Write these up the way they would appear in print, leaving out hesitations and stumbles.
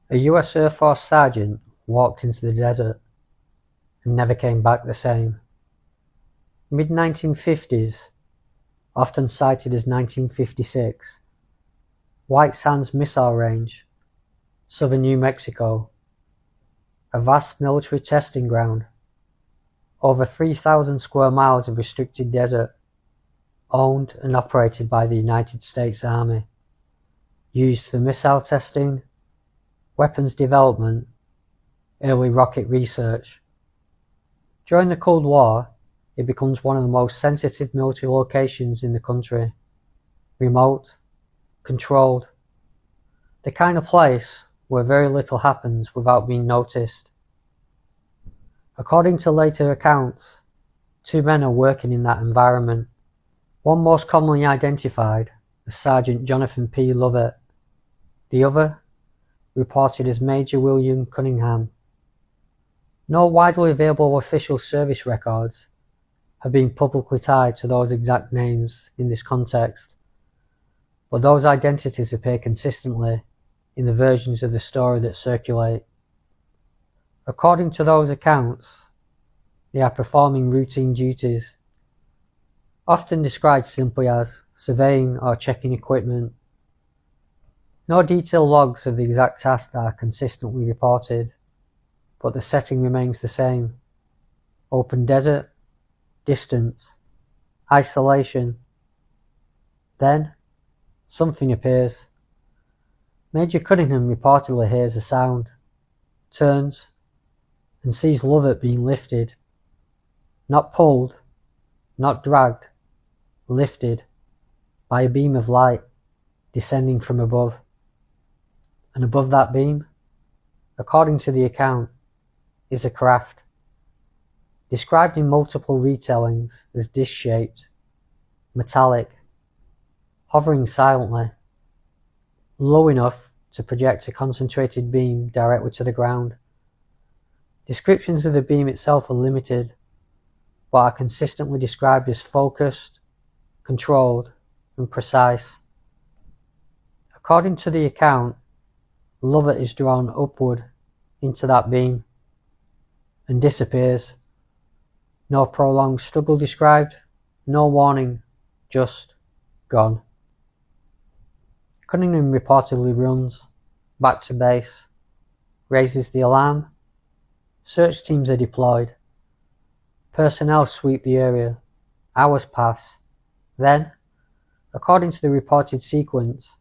A US Air Force sergeant walked into the desert and never came back the same. Mid-1950s, often cited as 1956, White Sands Missile Range, southern New Mexico, a vast military testing ground, over 3,000 square miles of restricted desert, owned and operated by the United States Army, used for missile testing, weapons development, early rocket research. During the Cold War, it becomes one of the most sensitive military locations in the country. Remote, controlled, the kind of place where very little happens without being noticed. According to later accounts, 2 men are working in that environment, one most commonly identified as Sergeant Jonathan P. Lovett, the other reported as Major William Cunningham. No widely available official service records have been publicly tied to those exact names in this context, but those identities appear consistently in the versions of the story that circulate. According to those accounts, they are performing routine duties, often described simply as surveying or checking equipment. No detailed logs of the exact task are consistently reported, but the setting remains the same: open desert, distance, isolation. Then, something appears. Major Cunningham reportedly hears a sound, turns, and sees Lovett being lifted. Not pulled, not dragged, lifted by a beam of light descending from above. And above that beam, according to the account, is a craft, described in multiple retellings as disc-shaped, metallic, hovering silently, low enough to project a concentrated beam directly to the ground. Descriptions of the beam itself are limited, but are consistently described as focused, controlled, and precise. According to the account, Lovett is drawn upward into that beam and disappears. No prolonged struggle described, no warning, just gone. Cunningham reportedly runs back to base, raises the alarm. Search teams are deployed. Personnel sweep the area. Hours pass. Then, according to the reported sequence,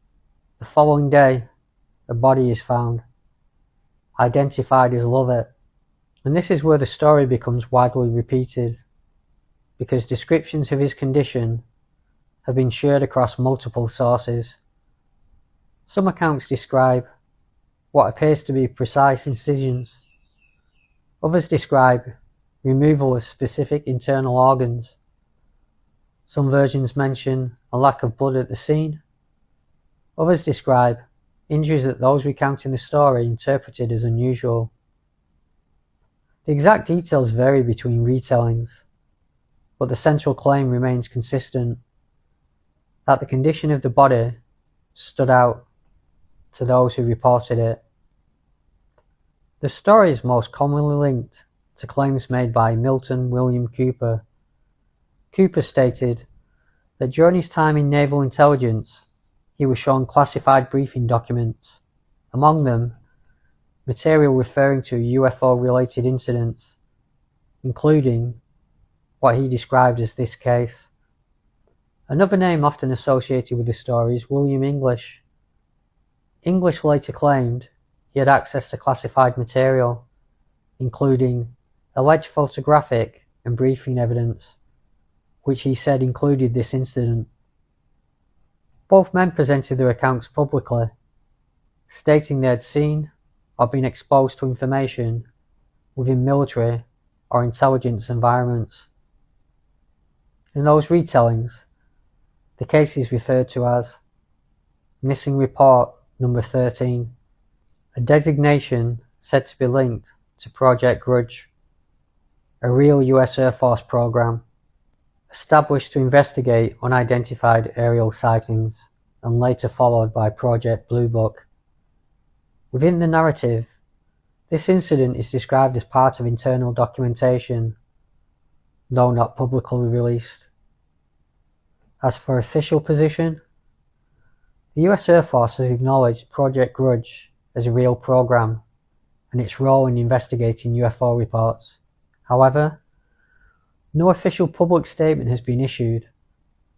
the following day, a body is found, identified as Lovett. And this is where the story becomes widely repeated, because descriptions of his condition have been shared across multiple sources. Some accounts describe what appears to be precise incisions. Others describe removal of specific internal organs. Some versions mention a lack of blood at the scene. Others describe injuries that those recounting the story interpreted as unusual. The exact details vary between retellings, but the central claim remains consistent, that the condition of the body stood out to those who reported it. The story is most commonly linked to claims made by Milton William Cooper. Cooper stated that during his time in naval intelligence, he was shown classified briefing documents, among them material referring to UFO-related incidents, including what he described as this case. Another name often associated with the story is William English. English later claimed he had access to classified material, including alleged photographic and briefing evidence, which he said included this incident. Both men presented their accounts publicly, stating they had seen or been exposed to information within military or intelligence environments. In those retellings, the case is referred to as Missing Report Number 13, a designation said to be linked to Project Grudge, a real US Air Force program established to investigate unidentified aerial sightings and later followed by Project Blue Book, Within the narrative, this incident is described as part of internal documentation, though not publicly released. As for official position, the US Air Force has acknowledged Project Grudge as a real program and its role in investigating UFO reports. However, no official public statement has been issued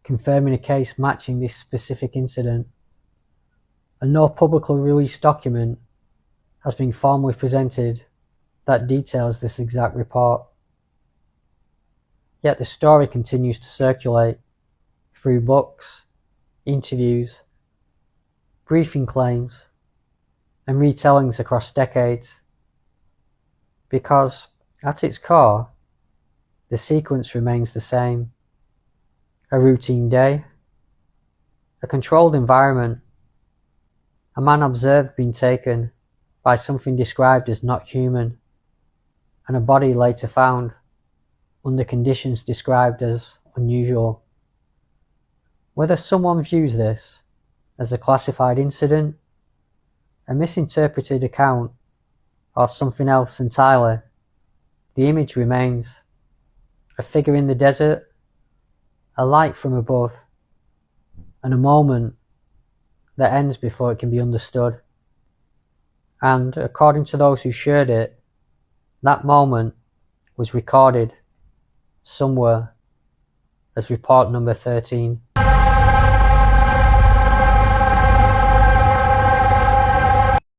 confirming a case matching this specific incident, and no publicly released document has been formally presented that details this exact report. Yet the story continues to circulate through books, interviews, briefing claims, and retellings across decades, because at its core, the sequence remains the same. A routine day, a controlled environment, a man observed being taken by something described as not human, and a body later found under conditions described as unusual. Whether someone views this as a classified incident, a misinterpreted account, or something else entirely, the image remains: a figure in the desert, a light from above, and a moment that ends before it can be understood. And according to those who shared it, that moment was recorded somewhere as report number 13.